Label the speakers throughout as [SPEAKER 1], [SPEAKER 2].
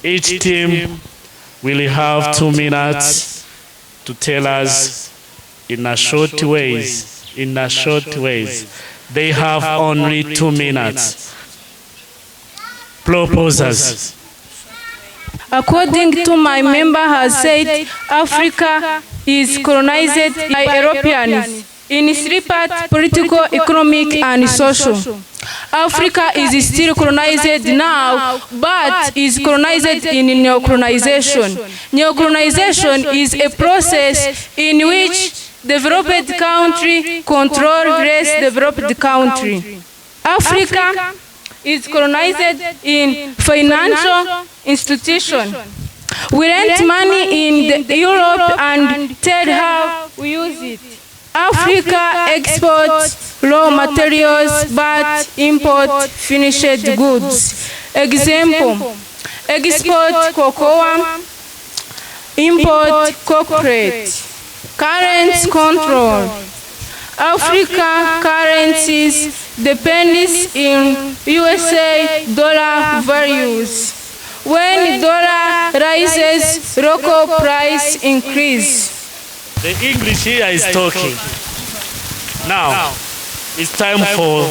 [SPEAKER 1] Each team will have 2 minutes to tell us in a short ways. They have only 2 minutes. Proposers.
[SPEAKER 2] According to my member has said, Africa is colonized by Europeans in 3 parts: political, economic, and social. Africa is still colonized now, but is colonized in neo-colonization. Neo-colonization is a process in which developed country control less developed country. Africa is colonized in financial institution. We lend money in Europe and tell how we use it. Africa exports raw materials but import finished goods. Example, export cocoa, import corporate. Currency control. Africa currencies depends in USA dollar values. When dollar rises, local price increase.
[SPEAKER 1] The English here is talking. Now, it's time for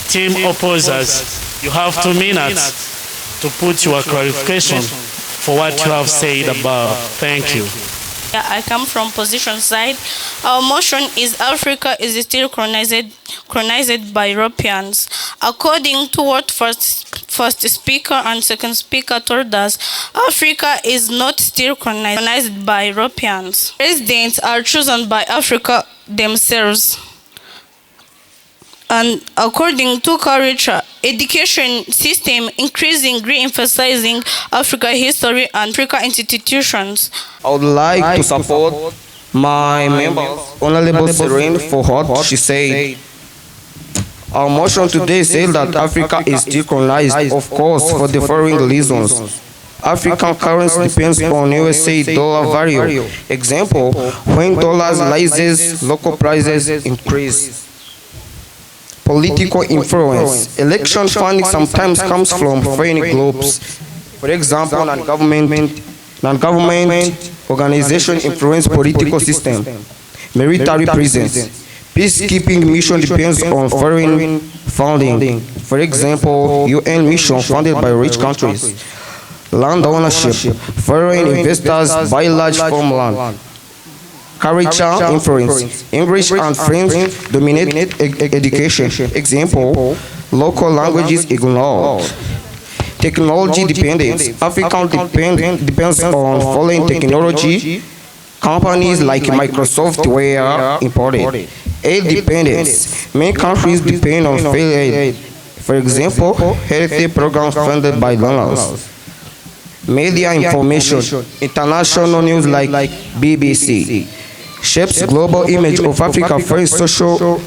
[SPEAKER 1] team opposers. You have 2 minutes to put your clarification for what you have said above. Thank you.
[SPEAKER 3] I come from position side. Our motion is Africa is still colonized by Europeans. According to what first speaker and second speaker told us, Africa is not still colonized by Europeans. Presidents are chosen by Africa themselves. And according to culture, education system increasing re-emphasizing Africa history and Africa institutions.
[SPEAKER 4] I would like to support my member, Honorable Serene, for what she said. Our motion today says that Africa is still colonized, of course, for the following reasons. African currency depends on USA dollar value. Example, when dollars rises, local prices increase. Political influence. Election funding sometimes comes from foreign groups. For example, non-government organization influence political system. Military presence. Peacekeeping mission depends on foreign funding. For example, UN mission funded by rich countries. Land ownership. Foreign investors buy large farmland. Culture influence. English and French dominate education. Example, local languages ignored. Technology dependence. Africa depends on foreign technology. Companies like Microsoft were imported. Aid dependence. Many countries depend on failed aid. For example, health programs funded by donors. Media information. International news like BBC. Shapes global image of Africa. Foreign social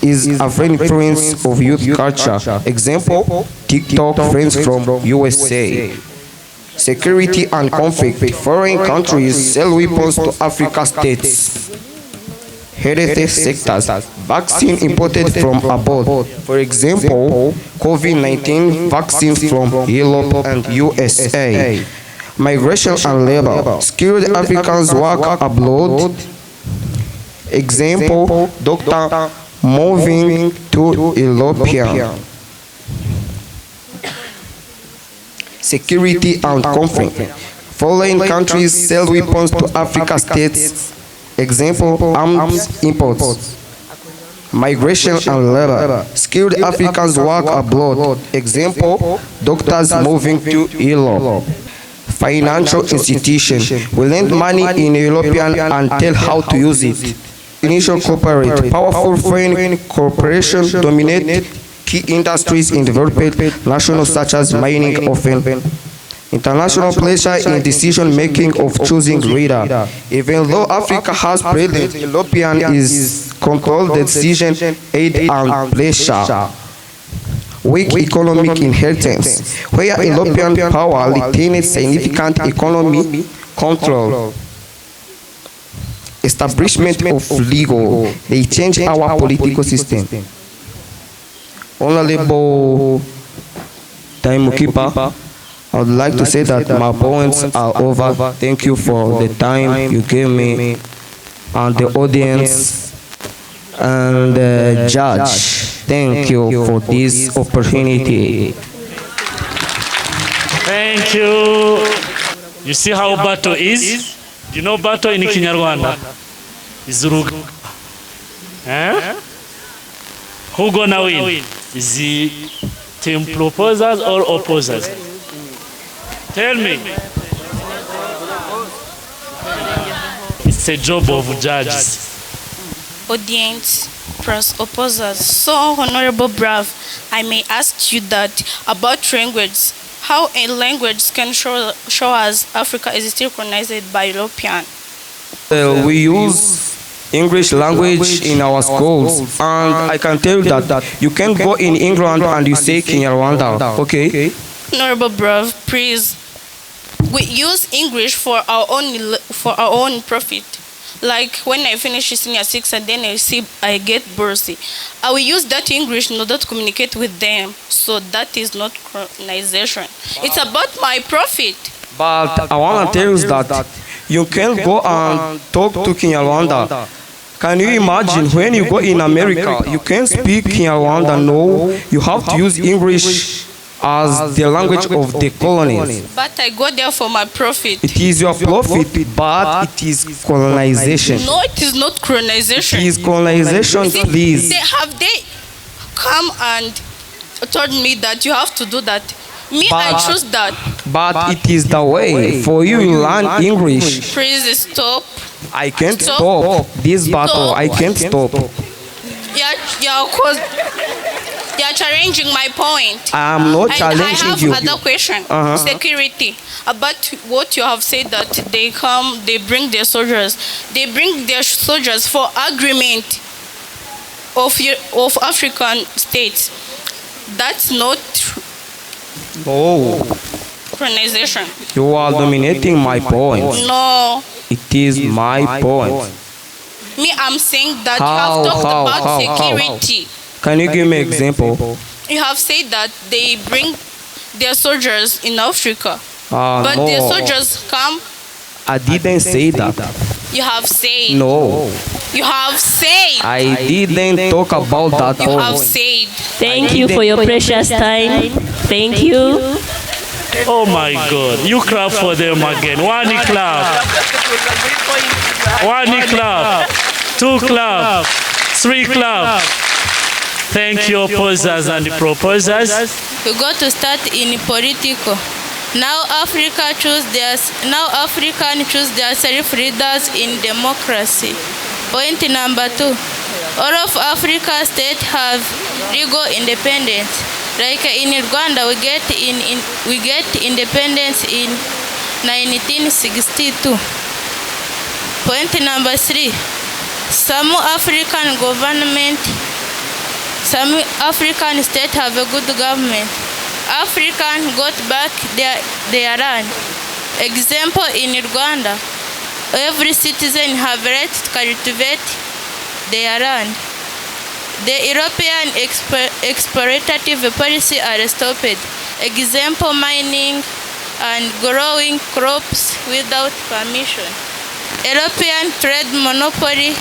[SPEAKER 4] is a foreign influence of youth culture. Example, TikTok friends from USA. Security and conflict. Foreign countries sell weapons to Africa states. Health sectors. Vaccine imported from abroad. For example, COVID-19 vaccines from Europe and USA. Migration and labor. Skilled Africans work abroad. Example, doctor moving to European. Security and conflict. Foreign countries sell weapons to Africa states. Example, arms imports. Migration and labor. Skilled Africans work abroad. Example, doctors moving to Europe. Financial institution. We lend money in European and tell how to use it. Initial corporate. Powerful foreign corporations dominate key industries in developed nations such as mining often. International pressure in decision-making of choosing leader. Even though Africa has president, European is controlled decision, aid and pressure. Weak economic inheritance, where European power retains significant economic control. Establishment of legal, they change our political system. Honorable timekeeper, I would like to say that my points are over. Thank you for the time you gave me and the audience and the judge. Thank you for this opportunity.
[SPEAKER 1] Thank you. You see how battle is? You know battle in Kinyarwanda? Is Ruga. Eh? Who gonna win? Is the team proposers or opposers? Tell me. It's a job of judges.
[SPEAKER 3] Audience plus opposers. So, Honorable Brav, I may ask you that about language. How a language can show us Africa is still colonized by European?
[SPEAKER 4] We use English language in our schools, and I can tell you that you can go in England and you say Kinyarwanda, okay?
[SPEAKER 3] Honorable Brav, please. We use English for our own profit. Like when I finish senior 6 and then I get bursary, I will use that English in order to communicate with them. So that is not colonization. It's about my profit.
[SPEAKER 4] But I want to tell you that you can go and talk to Kinyarwanda. Can you imagine when you go in America, you can speak Kinyarwanda? No, you have to use English as the language of the colonies.
[SPEAKER 3] But I go there for my profit.
[SPEAKER 4] It is your profit, but it is colonization.
[SPEAKER 3] No, it is not colonization.
[SPEAKER 4] It is colonization, please.
[SPEAKER 3] They come and told me that you have to do that. I choose that.
[SPEAKER 4] But it is the way for you to learn English.
[SPEAKER 3] Please stop.
[SPEAKER 4] I can't stop this battle. I can't stop.
[SPEAKER 3] You're challenging my point.
[SPEAKER 4] I'm not challenging you.
[SPEAKER 3] I have another question. Security. About what you have said that they bring their soldiers. They bring their soldiers for agreement of African states. That's not colonization.
[SPEAKER 4] You are dominating my point.
[SPEAKER 3] No.
[SPEAKER 4] It is my point.
[SPEAKER 3] I'm saying that you have talked about security.
[SPEAKER 4] Can you give me an example?
[SPEAKER 3] You have said that they bring their soldiers in Africa. But
[SPEAKER 4] no.
[SPEAKER 3] their soldiers come.
[SPEAKER 4] I didn't say that.
[SPEAKER 3] You have said.
[SPEAKER 4] No.
[SPEAKER 3] You have said.
[SPEAKER 4] I didn't talk about that.
[SPEAKER 3] You have said.
[SPEAKER 5] Thank you for your precious time. Thank you.
[SPEAKER 1] Oh my God. You clap for them again. One clap. One clap. Two clap. Three clap. Thank you, opposers and proposers.
[SPEAKER 3] We got to start in political. Now African choose their self-leaders in democracy. Point number 2. All of Africa states have legal independence. Like in Rwanda, we get independence in 1962. Point number 3. Some African states have a good government. African got back their land. Example in Rwanda, every citizen have right to cultivate their land. The European exploitative policy are stopped. Example, mining and growing crops without permission. European trade monopoly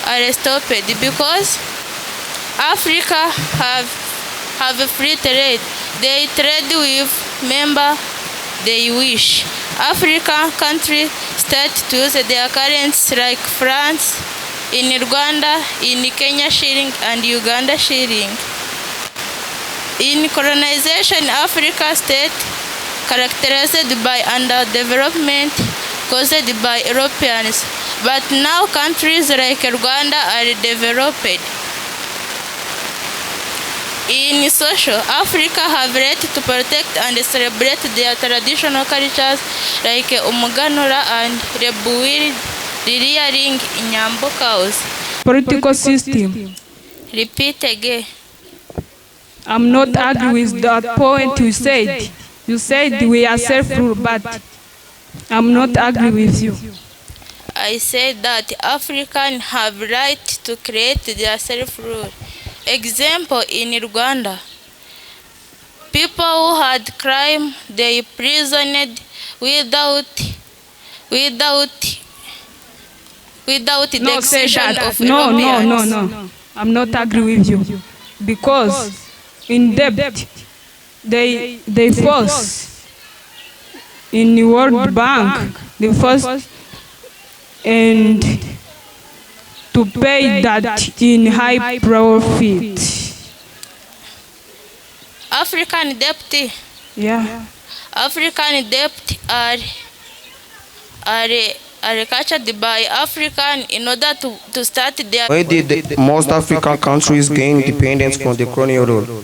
[SPEAKER 3] are stopped because Africa have a free trade. They trade with member they wish. African countries start to use their currency like France, in Rwanda, in Kenya shilling and Uganda shilling. In colonization, Africa state characterized by underdevelopment caused by Europeans. But now countries like Rwanda are developed. In social, Africa have right to protect and celebrate their traditional cultures like Umuganura and Rebuwiri, rearing Nyambo cows.
[SPEAKER 2] Political system.
[SPEAKER 3] Repeat again.
[SPEAKER 2] I'm not agree with that point you said. You said we are self-ruled, but I'm not agree with you.
[SPEAKER 3] I said that Africans have right to create their self-rule. Example, in Rwanda, People who had crime, they prisoned without the
[SPEAKER 2] No, say
[SPEAKER 3] decision
[SPEAKER 2] that.
[SPEAKER 3] of
[SPEAKER 2] No,
[SPEAKER 3] Europeans.
[SPEAKER 2] no. I'm not agree with you. Because in debt, they force in the World Bank, they force and to pay that in high profit.
[SPEAKER 3] African debt
[SPEAKER 2] Yeah.
[SPEAKER 3] African debt are captured by African in order to start their.
[SPEAKER 4] Why did most African countries gain independence from the colonial rule?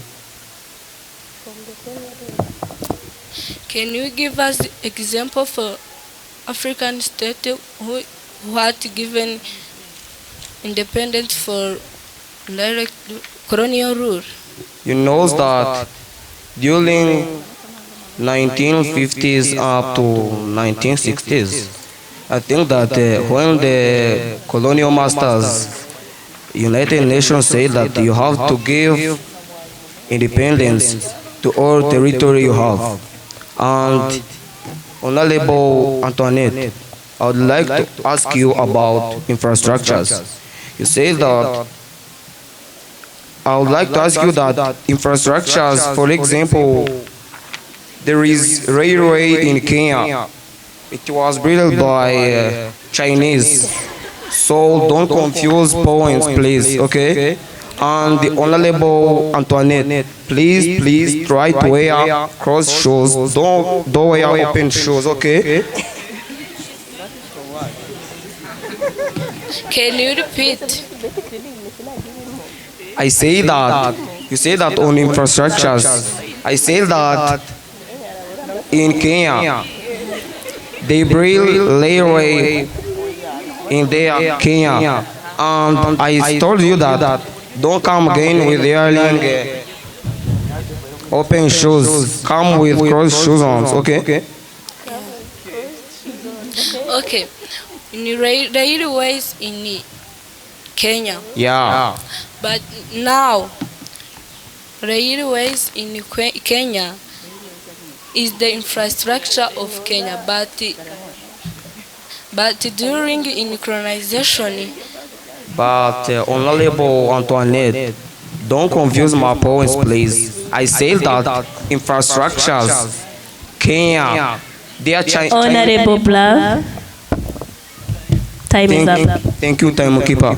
[SPEAKER 6] Can you give us example for African state who had given independence for direct colonial rule?
[SPEAKER 4] You know that during 1950s up to 1960s, I think that when the colonial masters, United Nations said that you have to give independence to all territory you have. And Honorable Antoinette, I would like to ask you about infrastructures. You say that I would like to ask you that infrastructures, for example, there is railway in Kenya. It was built by Chinese. So don't confuse points, please, okay? And the Honorable Antoinette, please try to wear cross shoes. Don't wear open shoes, okay?
[SPEAKER 6] Can you repeat?
[SPEAKER 4] I say that, you say that on infrastructures. I say that in Kenya, they build railway in their Kenya. And I told you that don't come again with wearing open shoes. Come with cross shoes on, okay?
[SPEAKER 6] Okay. In railways in Kenya.
[SPEAKER 4] Yeah.
[SPEAKER 6] But now, railways in Kenya is the infrastructure of Kenya. But during in colonization.
[SPEAKER 4] But Honorable Antoinette, don't confuse my points, please. I say that infrastructures, Kenya, they are Chinese.
[SPEAKER 5] Honorable Blah. Time is up.
[SPEAKER 4] Thank you, timekeeper.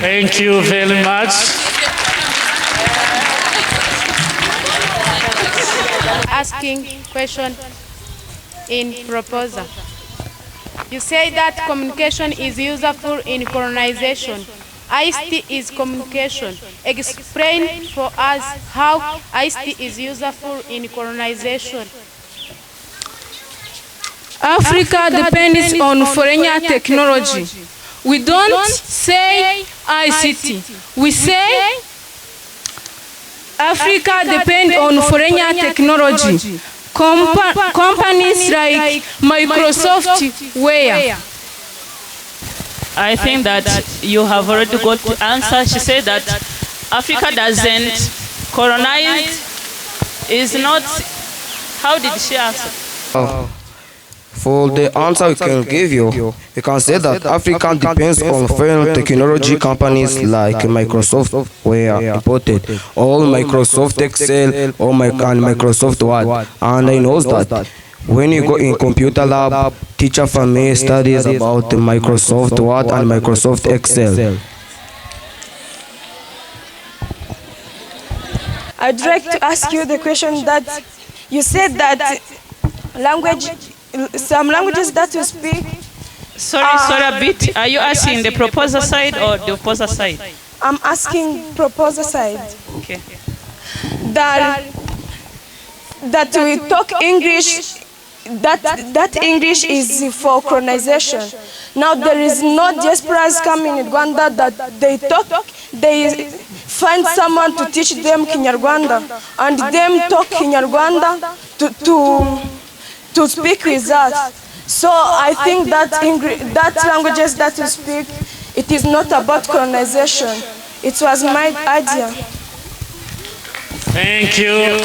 [SPEAKER 1] Thank you very much.
[SPEAKER 7] Asking question in proposal. You say that communication is useful in colonization. ICT is communication. Explain for us how ICT is useful in colonization.
[SPEAKER 2] Africa depends on foreign technology. We don't say ICT. We say Africa depends on foreign technology. Companies like Microsoft, where?
[SPEAKER 5] I think that you have already got the answer. She said that Africa doesn't colonize, is not. How did she answer?
[SPEAKER 4] For the answer we can give you, we can say that Africa depends on foreign technology companies like Microsoft were imported, all Microsoft Excel, all Microsoft Word. And I know that when you go in computer lab, teacher from me studies about Microsoft Word and Microsoft Excel.
[SPEAKER 8] I'd like to ask you the question that you said that some languages that you speak.
[SPEAKER 5] Sorry a bit. Are you asking the proposer side or the opposer side?
[SPEAKER 8] I'm asking proposer side.
[SPEAKER 5] Okay.
[SPEAKER 8] That we talk English. That English is for colonization. Now there is no diasporas coming in Rwanda that they find someone to teach them Kinyarwanda and them talk Kinyarwanda to speak with us. So I think that languages that you speak, it is not about colonization. It was my idea.
[SPEAKER 1] Thank you.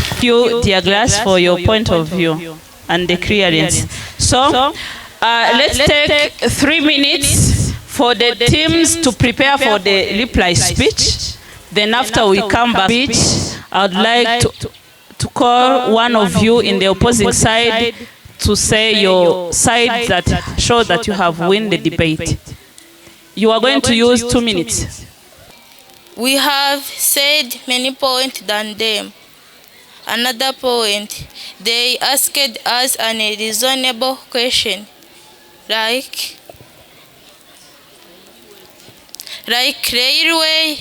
[SPEAKER 5] Thank you, dear Glass, for your point of view and the clearance. So, let's take 3 minutes for the teams to prepare for the reply speech. Then after we come back, I would like to call one of you in the opposing side to say your side that shows that you have won the debate. You are going to use 2 minutes.
[SPEAKER 6] We have said many points than them. Another point, they asked us a reasonable question, like railway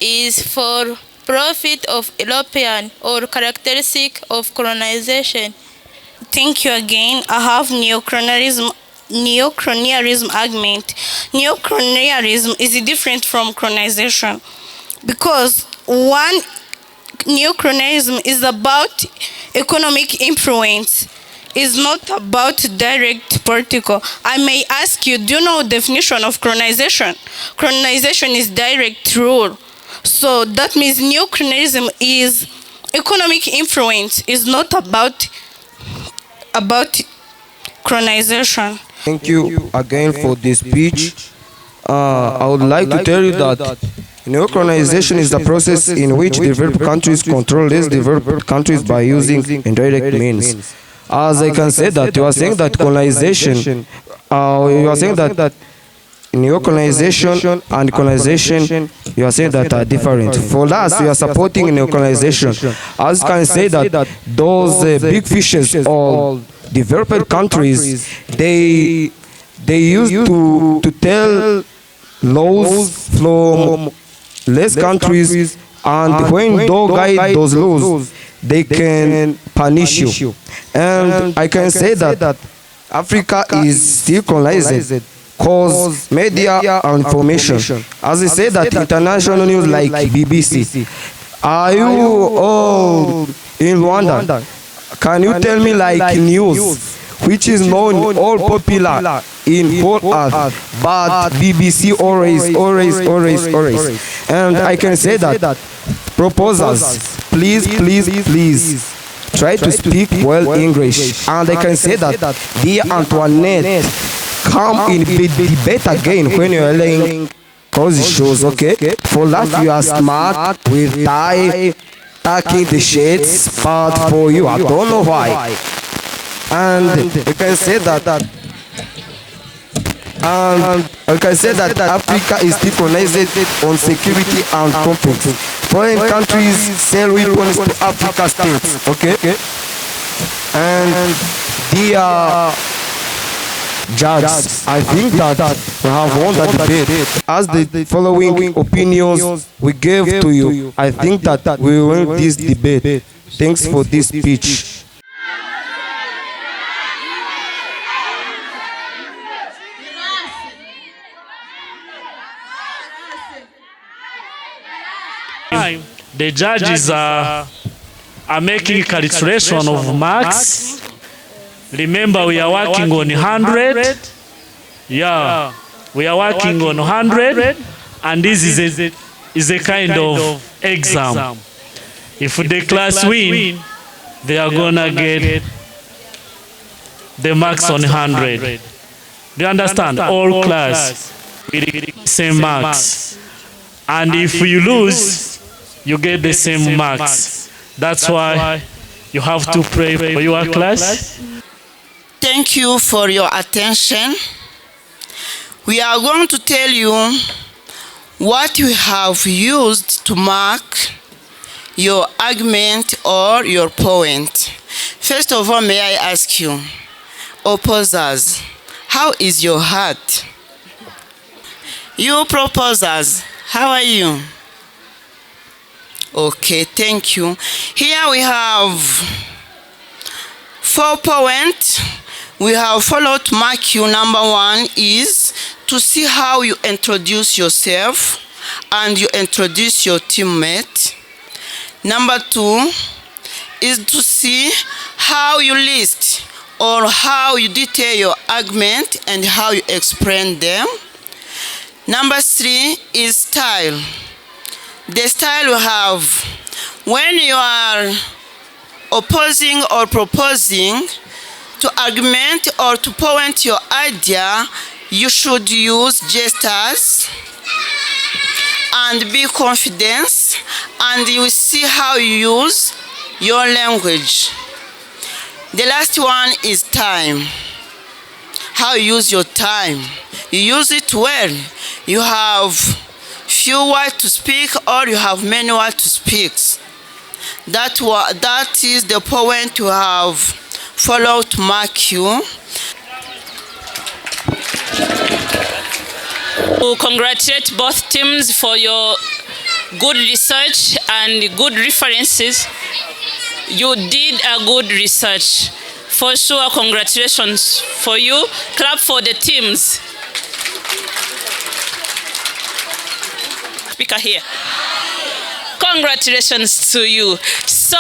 [SPEAKER 6] is for profit of European or characteristic of colonization.
[SPEAKER 3] Thank you again. I have neo-colonialism argument. Neo-colonialism is different from colonization because one neo-colonialism is about economic influence. It's not about direct political. I may ask you, do you know the definition of colonization? Colonization is direct rule. So that means neo-colonialism is economic influence. It's not about colonization.
[SPEAKER 4] Thank you again for this speech. I would like to tell you that neo-colonization is the process in which developed countries control less developed countries by using indirect means. As I can say that you are saying that colonization, you are saying that neo-colonization and colonization, you are saying that are different. For us, we are supporting neo-colonization. As you can say that those big fishes or developed countries, they used to tell laws from less countries, and when they guide those laws, they can punish you. And I can say that Africa is still colonized because media and information. As I say that international news like BBC. Are you all in Rwanda? Can you tell me like news which is known all popular in whole earth, but BBC always. And I can say that proposals, please try to speak well English. And I can say that dear Antoinette, come in debate again when you are laying cause shows, okay? For that you are smart with taking the shades, but for you I don't know why. And you can say that Africa is still colonized on security and conflict. Foreign countries sell weapons to Africa states, okay? And dear judges, I think that we have won the debate. As the following opinions we gave to you, I think that we won this debate. Thanks for this speech.
[SPEAKER 1] The judges are making calculation of marks. Remember, we are working on 100. Yeah, we are working on 100, and this is a kind of exam. If the class win, they are gonna get the marks on 100. Do you understand? All class with same marks. And if you lose, you get the same marks. That's why you have to pray for your class.
[SPEAKER 9] Thank you for your attention. We are going to tell you what you have used to mark your argument or your point. First of all, may I ask you, opposers, how is your heart? You proposers, how are you? Okay, thank you. Here we have 4 points. We have followed mark you. Number 1 is to see how you introduce yourself and you introduce your teammate. Number 2 is to see how you list or how you detail your argument and how you explain them. Number 3 is style. The style you have when you are opposing or proposing to argument or to point your idea, you should use gestures and be confident, and you will see how you use your language. The last one is time. How you use your time. You use it well. You have few words to speak or you have many words to speak. That is the point you have followed to mark you.
[SPEAKER 5] To congratulate both teams for your good research and good references. You did a good research. For sure, congratulations for you. Clap for the teams. Speaker here. Congratulations to you. So,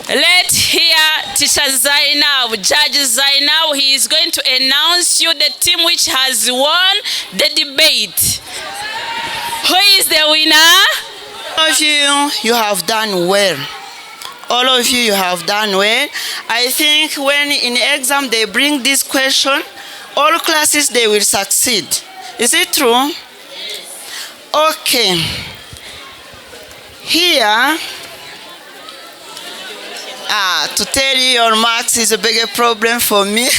[SPEAKER 5] let's hear Teacher Zainab, Judge Zainab. He is going to announce you the team which has won the debate. Who is the winner?
[SPEAKER 9] All of you have done well. All of you have done well. I think when in exam they bring this question, all classes they will succeed. Is it true? Okay. Here, to tell you your marks is a bigger problem for me.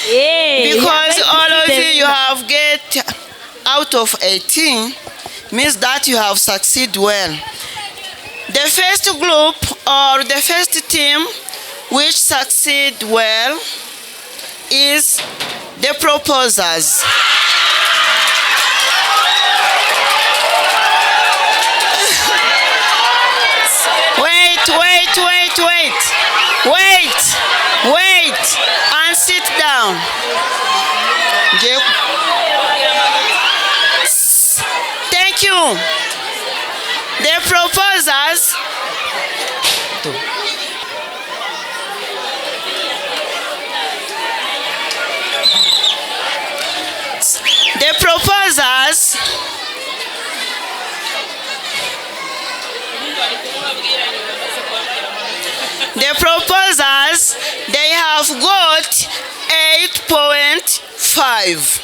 [SPEAKER 9] Because all of you have get out of 18 means that you have succeeded well. The first group or the first team which succeed well is the proposers. Wait, and sit down. Thank you. The proposers. The proposers. The proposers, they have got 8.5.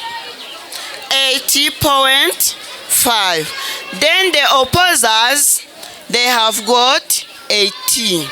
[SPEAKER 9] 80.5. Then the opposers, they have got 18.